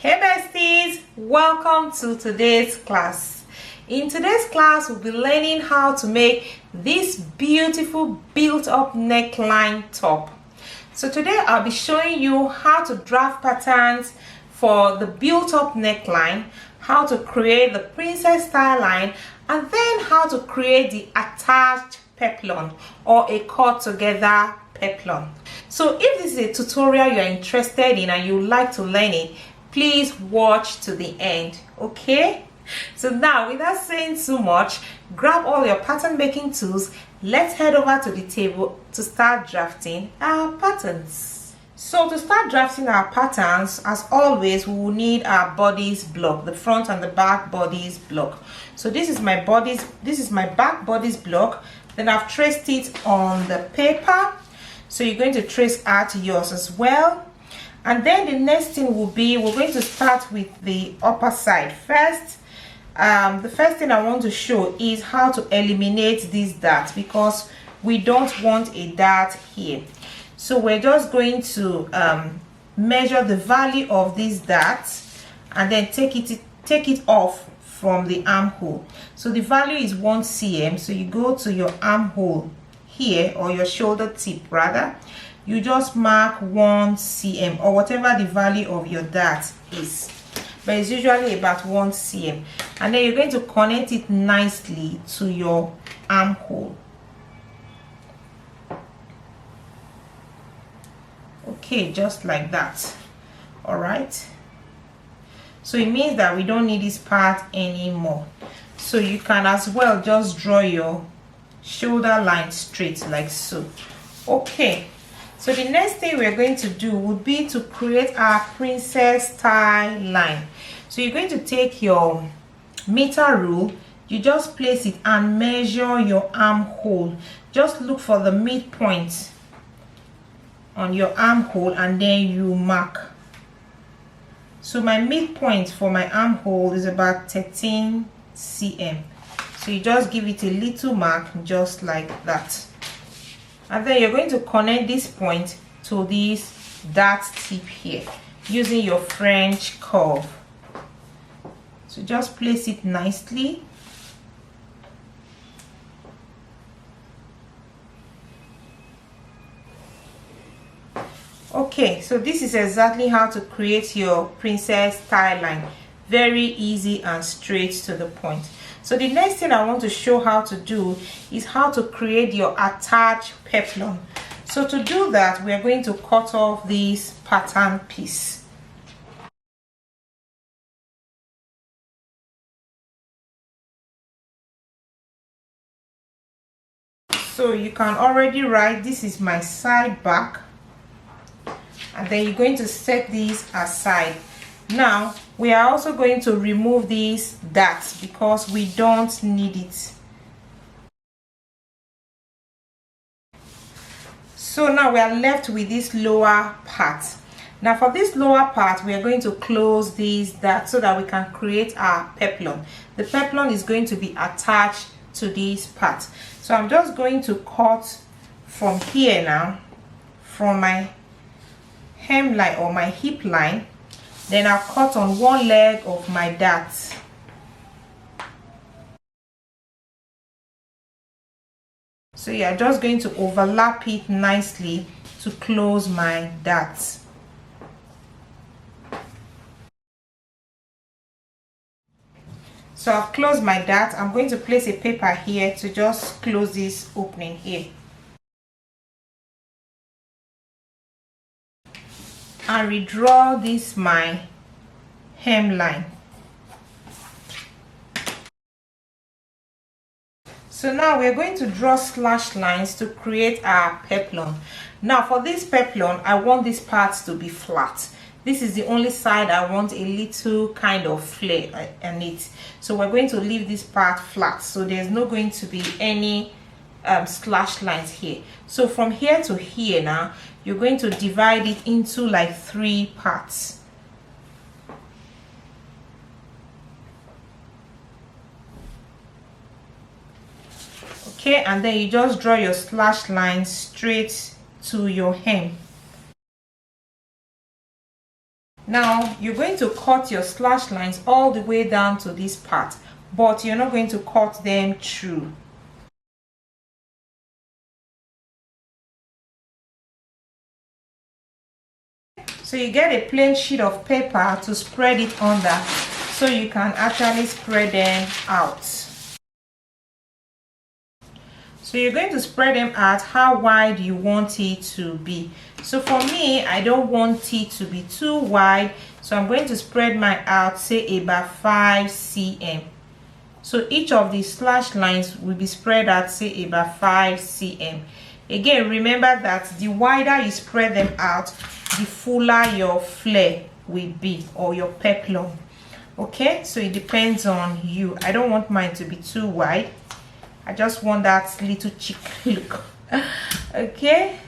Hey besties, welcome to today's class. In today's class, we'll be learning how to make this beautiful built-up neckline top. So today I'll be showing you how to draft patterns for the built-up neckline, how to create the princess style line, and then how to create the attached peplum or a cut together peplum. So if this is a tutorial you're interested in and you like to learn it, please watch to the end, okay? So now, without saying too much, grab all your pattern making tools. Let's head over to the table to start drafting our patterns. So to start drafting our patterns, as always, we will need our bodice block, the front and the back bodice block. So this is my back bodice block. Then I've traced it on the paper. So you're going to trace out yours as well. And then the next thing will be, we're going to start with the upper side first. The first thing I want to show is how to eliminate this dart, because we don't want a dart here. So we're just going to measure the value of this dart and then take it off from the armhole. So the value is 1 cm. So you go to your armhole here, or your shoulder tip rather. You just mark 1 cm or whatever the value of your dart is, but it's usually about 1 cm, and then you're going to connect it nicely to your armhole. Okay, just like that. All right, so it means that we don't need this part anymore. So you can as well just draw your shoulder line straight like so. Okay, so the next thing we're going to do would be to create our princess style line. So you're going to take your meter rule, you just place it and measure your armhole. Just look for the midpoint on your armhole and then you mark. So my midpoint for my armhole is about 13 cm. So you just give it a little mark just like that. And then you're going to connect this point to this dart tip here using your French curve. So just place it nicely. Okay, so this is exactly how to create your princess style line. Very easy and straight to the point. So the next thing I want to show how to do is how to create your attached peplum. So to do that, we are going to cut off this pattern piece. So you can already write, this is my side back, and then you're going to set this aside. Now we are also going to remove these darts because we don't need it. So now we are left with this lower part. Now for this lower part, we are going to close these darts so that we can create our peplum. The peplum is going to be attached to this part. So I'm just going to cut from here now, from my hemline or my hip line. Then I'll cut on one leg of my dart. So you're just going to overlap it nicely to close my darts. So I've closed my dart. I'm going to place a paper here to just close this opening here. And redraw this my hemline. So now we're going to draw slash lines to create our peplum. Now for this peplum, I want this part to be flat. This is the only side I want a little kind of flare in it. So we're going to leave this part flat. So there's not going to be any slash lines here. So from here to here now, you're going to divide it into like 3 parts. Okay, and then you just draw your slash line straight to your hem. Now you're going to cut your slash lines all the way down to this part, but you're not going to cut them through. So you get a plain sheet of paper to spread it under, so you can actually spread them out. So you're going to spread them out how wide you want it to be. So for me, I don't want it to be too wide, so I'm going to spread mine out, say about 5 cm. So each of the slash lines will be spread out, say about 5 cm. Again, remember that the wider you spread them out, the fuller your flare will be, or your peplum. Okay, so it depends on you. I don't want mine to be too wide. I just want that little cheek look. Okay,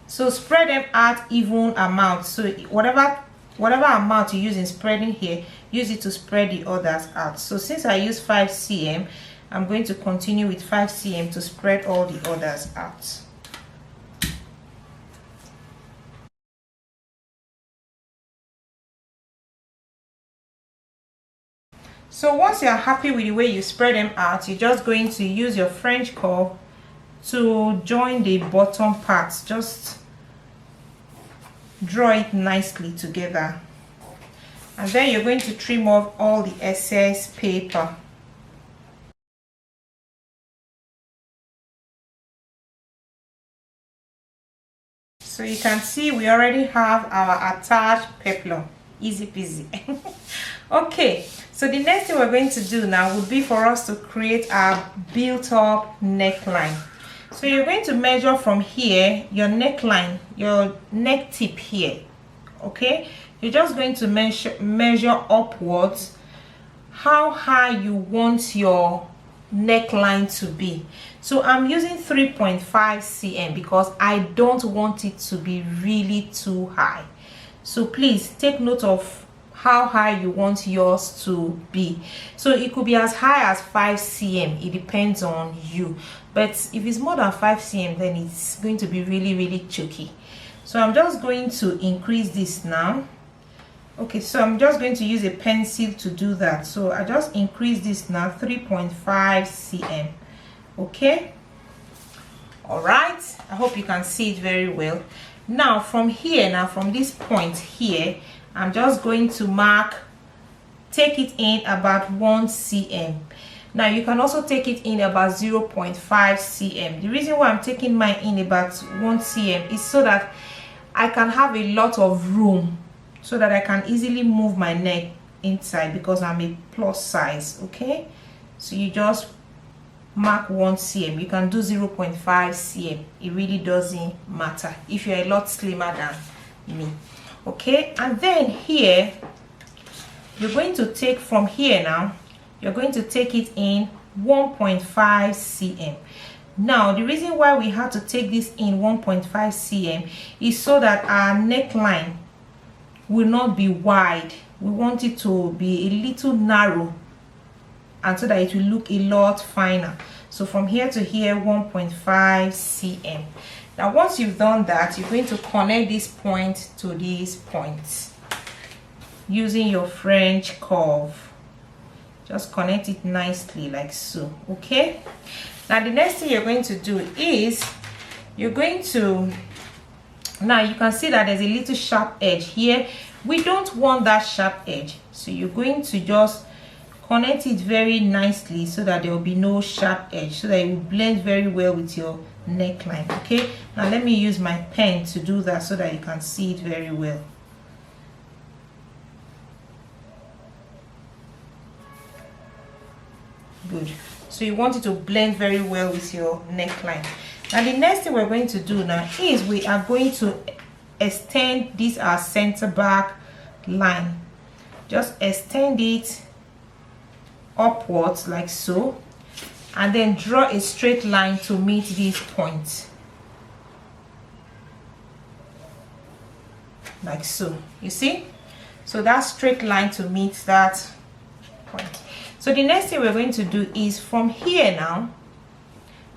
so spread them out even amount. So whatever amount you use in spreading here, use it to spread the others out. So since I use 5 cm, I'm going to continue with 5 cm to spread all the others out. So once you're happy with the way you spread them out, you're just going to use your French curve to join the bottom parts. Just draw it nicely together, and then you're going to trim off all the excess paper. So you can see we already have our attached peplum. Easy peasy. Okay, so the next thing we're going to do now would be for us to create our built-up neckline. So you're going to measure from here your neckline, your neck tip here. Okay, you're just going to measure upwards how high you want your neckline to be. So I'm using 3.5 cm because I don't want it to be really too high. So please take note of how high you want yours to be. So it could be as high as 5 cm, it depends on you, but if it's more than 5 cm, then it's going to be really choky. So I'm just going to increase this now. Okay, so I'm just going to use a pencil to do that. So I just increase this now, 3.5 cm. Okay, all right, I hope you can see it very well. Now from here, from this point here, I'm just going to mark, take it in about 1 cm. Now you can also take it in about 0.5 cm. The reason why I'm taking mine in about 1 cm is so that I can have a lot of room, so that I can easily move my neck inside because I'm a plus size. Okay, so you just mark 1 cm. You can do 0.5 cm. It really doesn't matter if you're a lot slimmer than me. Okay, and then here you're going to take from here now, you're going to take it in 1.5 cm. Now the reason why we have to take this in 1.5 cm is so that our neckline will not be wide. We want it to be a little narrow, and so that it will look a lot finer. So from here to here, 1.5 cm. Now once you've done that, you're going to connect this point to this point using your French curve. Just connect it nicely like so. Okay, now the next thing you're going to do is you're going to, now you can see that there's a little sharp edge here. We don't want that sharp edge, so you're going to just connect it very nicely so that there will be no sharp edge, so that it will blend very well with your neckline. Okay, now let me use my pen to do that so that you can see it very well. Good. So you want it to blend very well with your neckline. Now the next thing we're going to do now is we are going to extend this our center back line. Just extend it upwards like so, and then draw a straight line to meet this point like so. You see, so that straight line to meet that point. So the next thing we're going to do is from here now,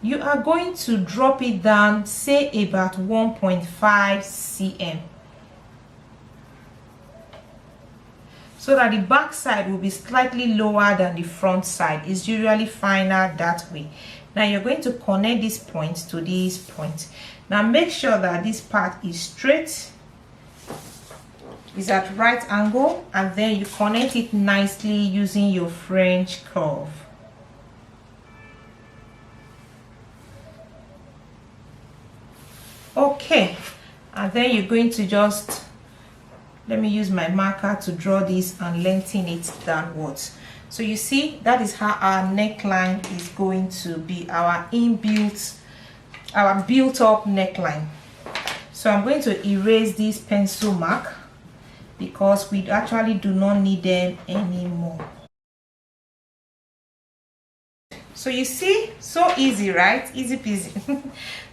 you are going to drop it down, say about 1.5 cm, so that the back side will be slightly lower than the front side. It's usually finer that way. Now you're going to connect this point to this point. Now make sure that this part is straight, is at right angle, and then you connect it nicely using your French curve. Okay, and then you're going to just, let me use my marker to draw this and lengthen it downwards. So you see, that is how our neckline is going to be, our built up neckline. So I'm going to erase this pencil mark because we actually do not need them anymore. So you see, so easy, right? Easy peasy.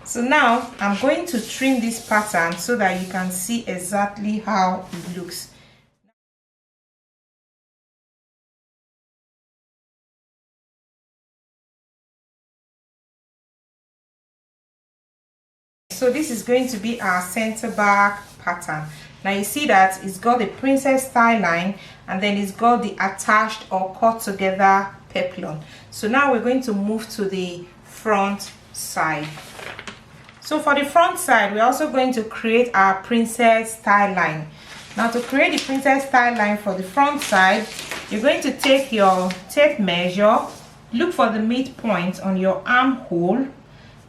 So now I'm going to trim this pattern so that you can see exactly how it looks. So this is going to be our center back pattern. Now you see that it's got the princess style line, and then it's got the attached or cut together peplum. So now we're going to move to the front side. So for the front side, we're also going to create our princess style line. Now to create the princess style line for the front side, you're going to take your tape measure, look for the midpoint on your armhole,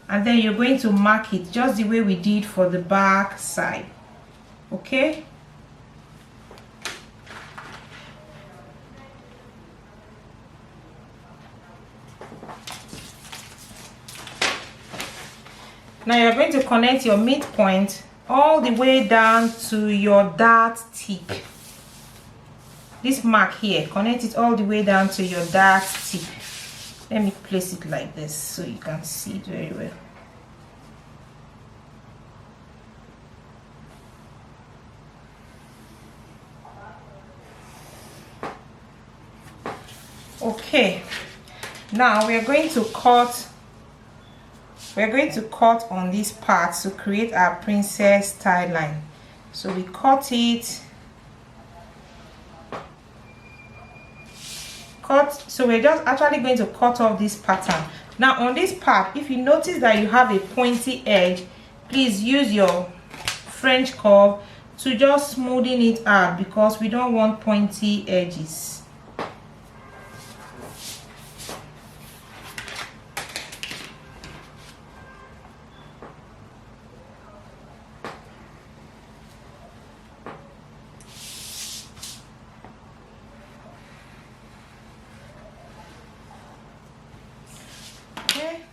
and then you're going to mark it just the way we did for the back side. Okay, now you're going to connect your midpoint all the way down to your dart tip. This mark here, connect it all the way down to your dart tip. Let me place it like this so you can see it very well. Okay, now we're going to cut on this part to create our princess style line. So we cut it, so we're just actually going to cut off this pattern. Now on this part, if you notice that you have a pointy edge, please use your French curve to just smoothen it out, because we don't want pointy edges.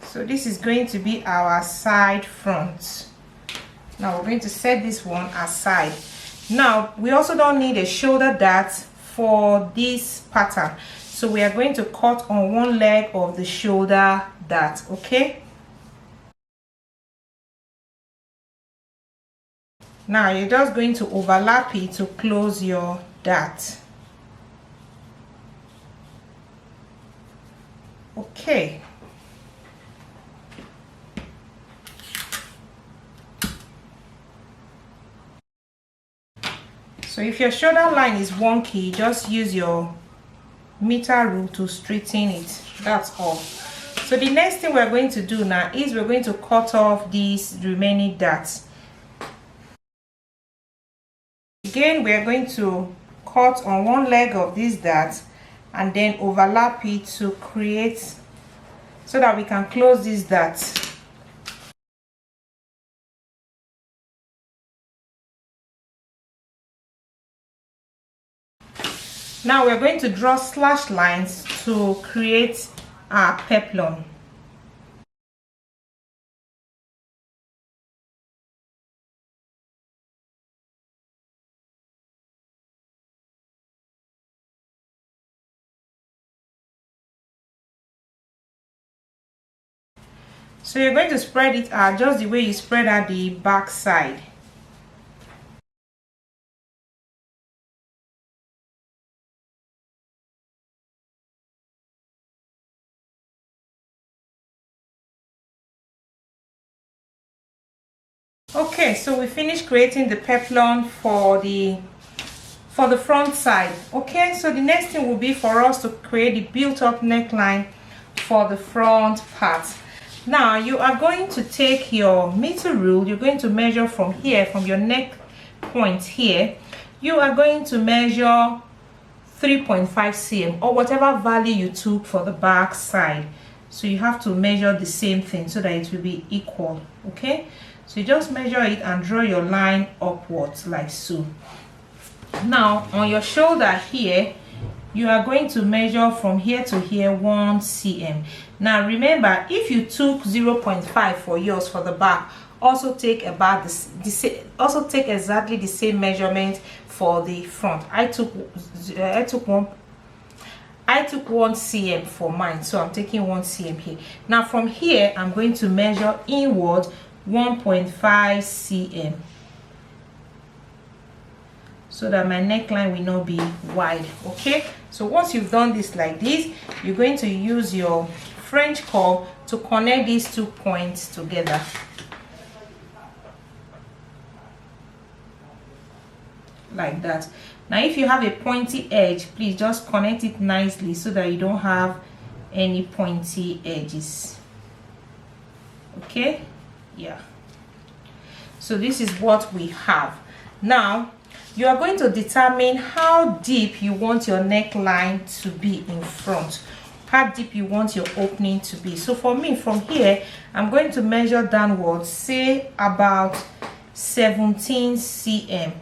So this is going to be our side front. Now we're going to set this one aside. Now we also don't need a shoulder dart for this pattern, so we are going to cut on one leg of the shoulder dart. Okay, now you're just going to overlap it to close your dart. Okay, so if your shoulder line is wonky, just use your meter rule to straighten it. That's all. So the next thing we're going to do now is we're going to cut off these remaining darts. Again, we're going to cut on one leg of this dart and then overlap it to create, so that we can close this dart. Now we're going to draw slash lines to create our peplum. So you're going to spread it out just the way you spread out the back side. Okay, so we finished creating the peplum for the front side. Okay, so the next thing will be for us to create the built-up neckline for the front part. Now you are going to take your meter rule. You're going to measure from here, from your neck point here. You are going to measure 3.5 cm or whatever value you took for the back side. So you have to measure the same thing so that it will be equal. Okay, so you just measure it and draw your line upwards like so. Now on your shoulder here, you are going to measure from here to here 1 cm. Now remember, if you took 0.5 for yours for the back, also take about take exactly the same measurement for the front. I took 1 cm for mine, so I'm taking 1 cm here. Now from here, I'm going to measure inward 1.5 cm, so that my neckline will not be wide. Okay, so once you've done this like this, you're going to use your French curve to connect these 2 points together like that. Now if you have a pointy edge, please just connect it nicely so that you don't have any pointy edges. Okay, yeah, so this is what we have. Now you are going to determine how deep you want your neckline to be in front, how deep you want your opening to be. So for me, from here, I'm going to measure downwards, say about 17 cm,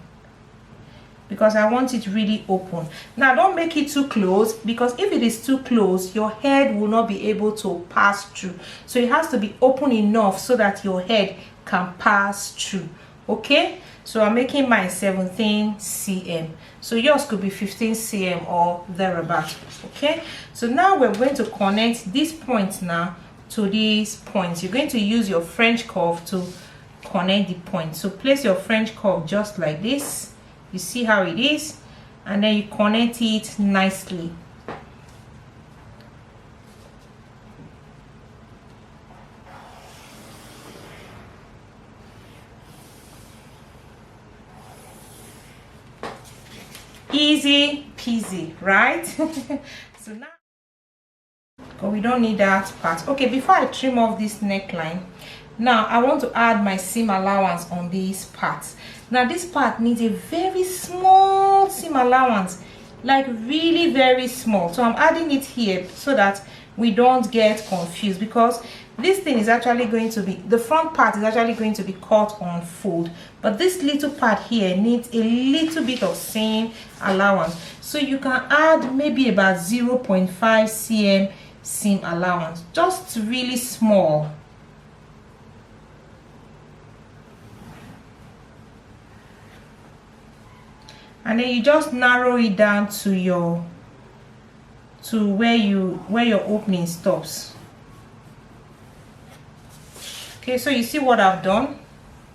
because I want it really open. Now don't make it too close, because if it is too close, your head will not be able to pass through. So it has to be open enough so that your head can pass through. Okay, so I'm making mine 17 cm, so yours could be 15 cm or thereabout. Okay, so now we're going to connect this point now to these points. You're going to use your French curve to connect the point. So place your French curve just like this. You see how it is, and then you connect it nicely. Easy peasy, right? So now, oh, we don't need that part. Okay, before I trim off this neckline, now I want to add my seam allowance on this part. Now this part needs a very small seam allowance, like really very small. So I'm adding it here so that we don't get confused, because this thing is actually going to be, the front part is actually going to be cut on fold, but this little part here needs a little bit of seam allowance. So you can add maybe about 0.5 cm seam allowance, just really small. And then you just narrow it down to your where your opening stops. Okay, so you see what I've done,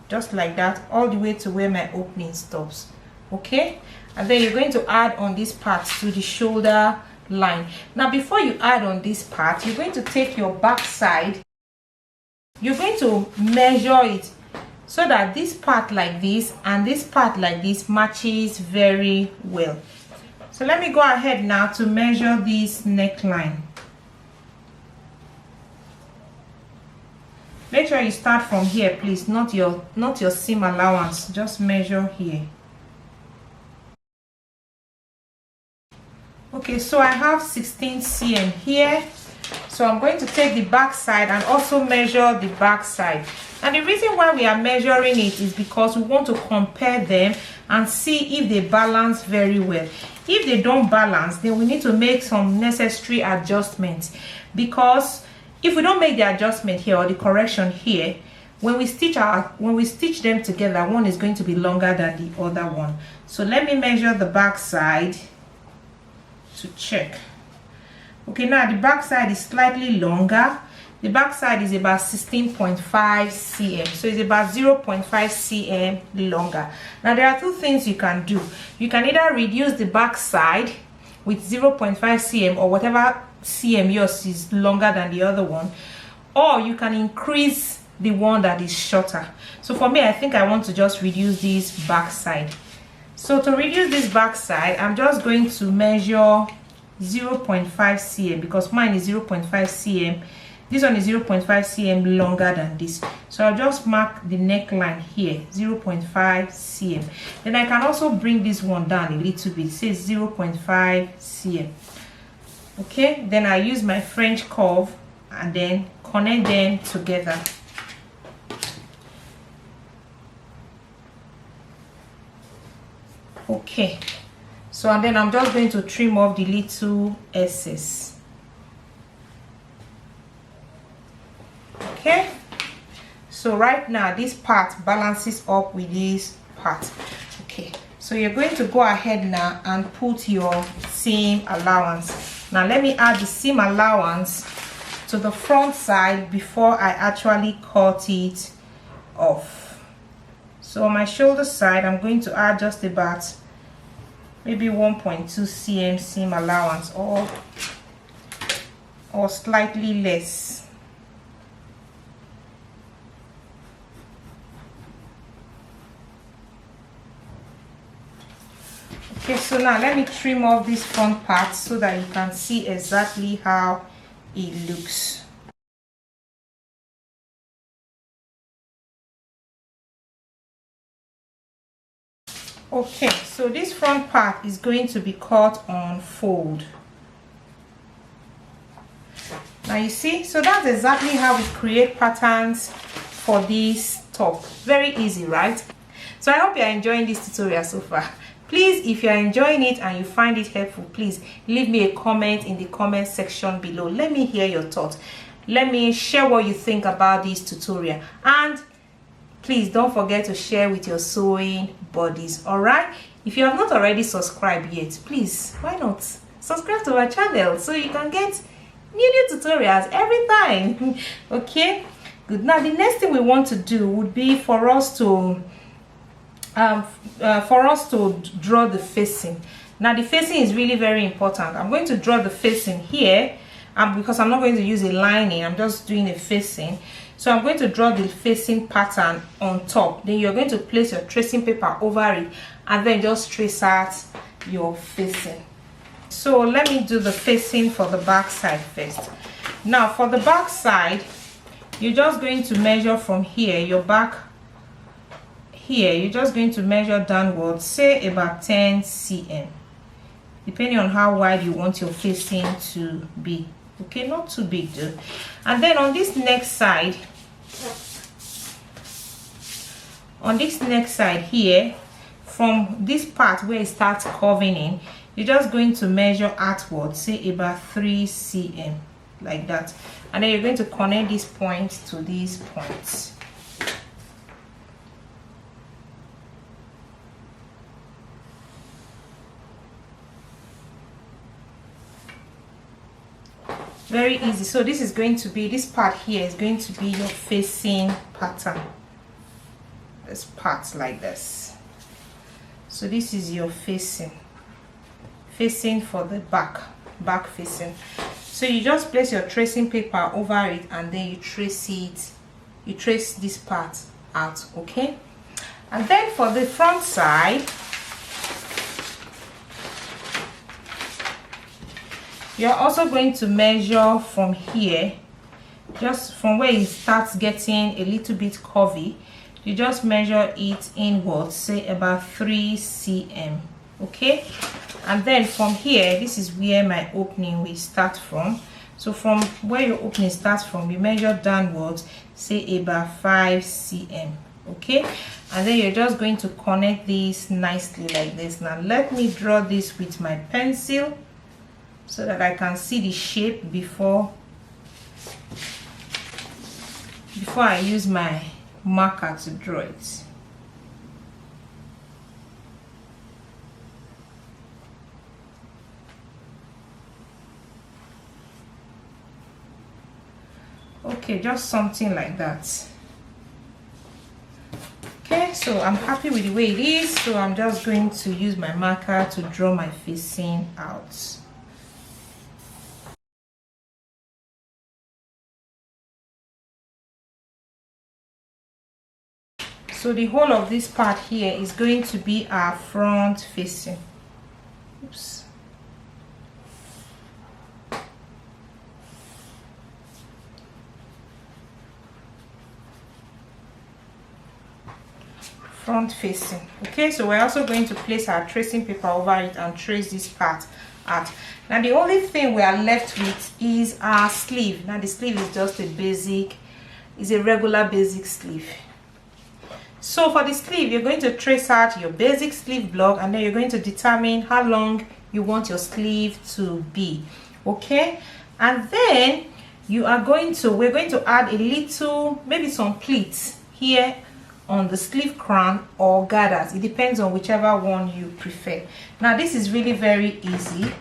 just like that, all the way to where my opening stops. Okay, and then you're going to add on this part to the shoulder line. Now before you add on this part, you're going to take your back side, you're going to measure it so that this part like this and this part like this matches very well. So let me go ahead now to measure this neckline. Make sure you start from here, please, not your seam allowance. Just measure here. Okay, so I have 16 cm here. So I'm going to take the back side and also measure the back side. And the reason why we are measuring it is because we want to compare them and see if they balance very well. If they don't balance, then we need to make some necessary adjustments, because if we don't make the adjustment here or the correction here, when we stitch them together, one is going to be longer than the other one. So let me measure the back side to check. Okay, now the back side is slightly longer. The back side is about 16.5 cm, so it's about 0.5 cm longer. Now there are two things you can do. You can either reduce the back side with 0.5 cm or whatever cm yours is longer than the other one, or you can increase the one that is shorter. So for me, I think I want to just reduce this back side. So to reduce this back side, I'm just going to measure 0.5 cm because mine is 0.5 cm. This one is 0.5 cm longer than this. So I'll just mark the neckline here, 0.5 cm. Then I can also bring this one down a little bit, say 0.5 cm. Okay, then I use my French curve and then connect them together. Okay, so and then I'm just going to trim off the little excess. Okay, so right now this part balances up with this part. Okay, so you're going to go ahead now and put your seam allowance. Now let me add the seam allowance to the front side before I actually cut it off. So on my shoulder side, I'm going to add just about maybe 1.2 cm seam allowance or slightly less. Okay, so now let me trim off this front part so that you can see exactly how it looks. Okay, so this front part is going to be cut on fold. Now you see, so that's exactly how we create patterns for this top. Very easy, right? So I hope you're enjoying this tutorial so far. Please, if you're enjoying it and you find it helpful, please leave me a comment in the comment section below. Let me hear your thoughts. Let me share what you think about this tutorial, and please don't forget to share with your sewing buddies. All right, if you have not already subscribed yet, please, why not subscribe to our channel so you can get new tutorials every time. Okay, good. Now the next thing we want to do would be for us to draw the facing. Now the facing is really very important. I'm going to draw the facing here because I'm not going to use a lining, I'm just doing a facing. So I'm going to draw the facing pattern on top. Then you're going to place your tracing paper over it and then just trace out your facing. So let me do the facing for the back side first. Now for the back side, you're just going to measure from here, your back here, you're just going to measure downwards, say about 10 cm, depending on how wide you want your facing to be. Okay, not too big though. And then on this next side, here, from this part where it starts curving in, you're just going to measure outwards, say about 3 cm, like that. And then you're going to connect these points to these points. Very easy. So this is going to be, this part here is going to be your facing pattern. This part like this. So this is your facing for the back facing. So you just place your tracing paper over it and then you trace it, you trace this part out. Okay, and then for the front side, you're also going to measure from here, just from where it starts getting a little bit curvy. You just measure it inwards, say about 3 cm. Okay, and then from here, this is where my opening will start from. So from where your opening starts from, you measure downwards, say about 5 cm. Okay, and then you're just going to connect this nicely like this. Now let me draw this with my pencil so that I can see the shape before I use my marker to draw it. Okay, just something like that. Okay, so I'm happy with the way it is, so I'm just going to use my marker to draw my facing out. So the whole of this part here is going to be our front facing. Oops. Front facing. Okay, so we're also going to place our tracing paper over it and trace this part out. Now the only thing we are left with is our sleeve. Now the sleeve is just a basic, is a regular basic sleeve. So for the sleeve, you're going to trace out your basic sleeve block, and then you're going to determine how long you want your sleeve to be. Okay, and then you are going to, we're going to add a little, maybe some pleats here on the sleeve crown or gathers. It depends on whichever one you prefer. Now this is really very easy.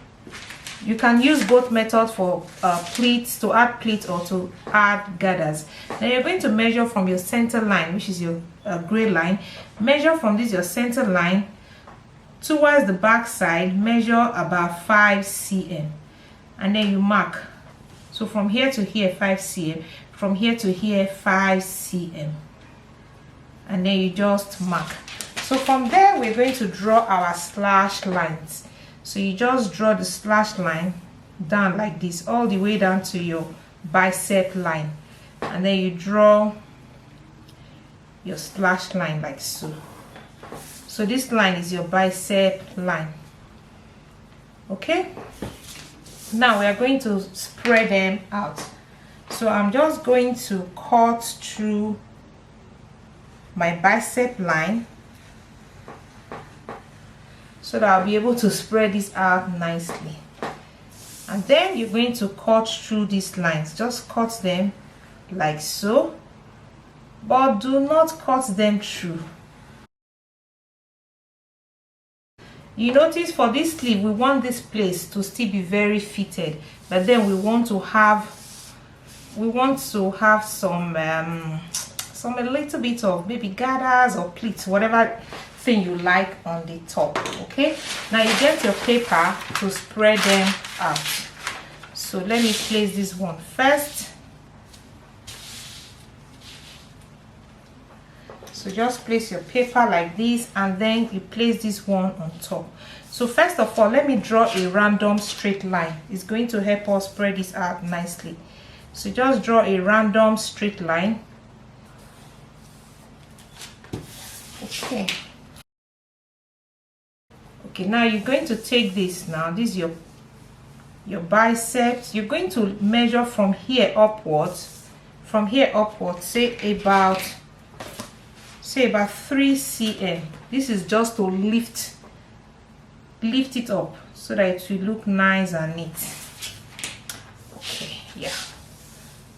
You can use both methods for pleats, to add pleats or to add gathers. Now you're going to measure from your center line, which is your gray line. Measure from this, your center line, towards the back side. Measure about 5 cm, and then you mark. So from here to here 5 cm, from here to here 5 cm, and then you just mark. So from there we're going to draw our slash lines. So you just draw the slash line down like this, all the way down to your bicep line, and then you draw your slash line like so. So this line is your bicep line. Okay, now we are going to spread them out. So I'm just going to cut through my bicep line so that I'll be able to spread this out nicely. And then you're going to cut through these lines. Just cut them like so, but do not cut them through. You notice for this sleeve, we want this place to still be very fitted, but then we want to have some a little bit of maybe gathers or pleats, whatever thing you like on the top. Okay, now you get your paper to spread them out. So let me place this one first. So just place your paper like this, and then you place this one on top. So first of all, let me draw a random straight line. It's going to help us spread this out nicely. So just draw a random straight line. Okay, now you're going to take this. Now this is your biceps. You're going to measure from here upwards, say about 3 cm. This is just to lift it up so that it will look nice and neat. Okay, yeah,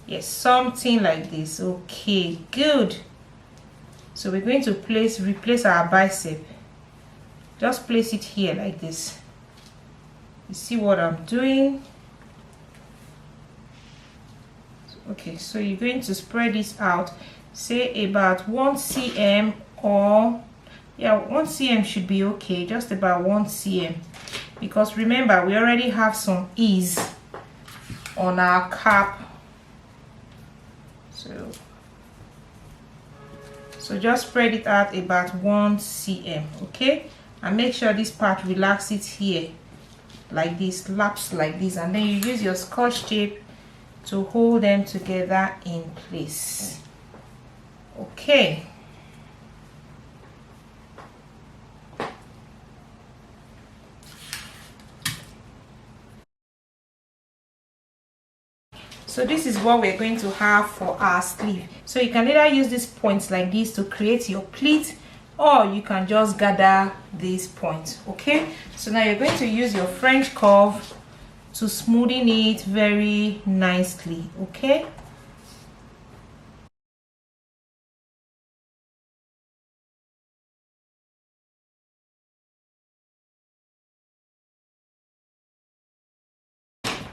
yes, something like this. Okay, good. So we're going to replace our bicep. Just place it here like this. You see what I'm doing? Okay, so you're going to spread this out, say about 1 cm, or yeah, 1 cm should be okay, just about 1 cm, because remember we already have some ease on our cap. So just spread it out about 1 cm, okay, and make sure this part relaxes here like this, laps like this, and then you use your Scotch tape to hold them together in place. Okay, so this is what we're going to have for our sleeve. So you can either use these points like this to create your pleat, or you can just gather these points. Okay, so now you're going to use your French curve to smoothen it very nicely. Okay,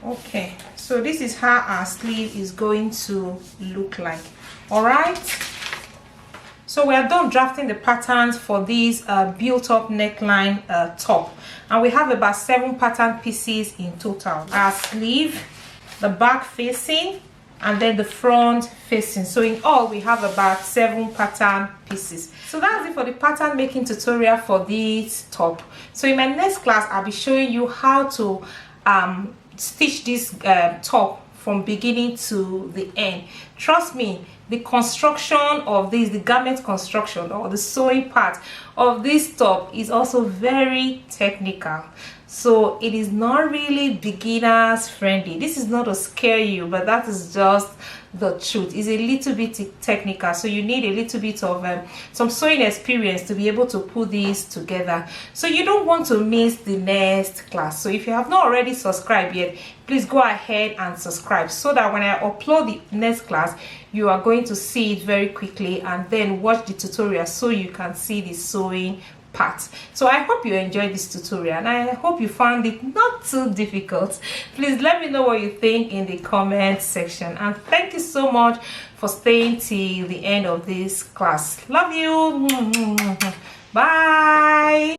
okay, so this is how our sleeve is going to look like. All right, so we are done drafting the patterns for this built-up neckline top, and we have about 7 pattern pieces in total. Our sleeve, the back facing, and then the front facing. So in all we have about 7 pattern pieces. So that's it for the pattern making tutorial for this top. So in my next class I'll be showing you how to stitch this top from beginning to the end. Trust me, the construction of this, the garment construction or the sewing part of this top is also very technical. So it is not really beginners friendly. This is not to scare you, but that is just the truth. It's a little bit technical, so you need a little bit of some sewing experience to be able to put this together. So you don't want to miss the next class. So if you have not already subscribed yet, please go ahead and subscribe so that when I upload the next class you are going to see it very quickly, and then watch the tutorial so you can see the sewing part. So I hope you enjoyed this tutorial and I hope you found it not too difficult. Please let me know what you think in the comment section, and thank you so much for staying till the end of this class. Love you. Bye.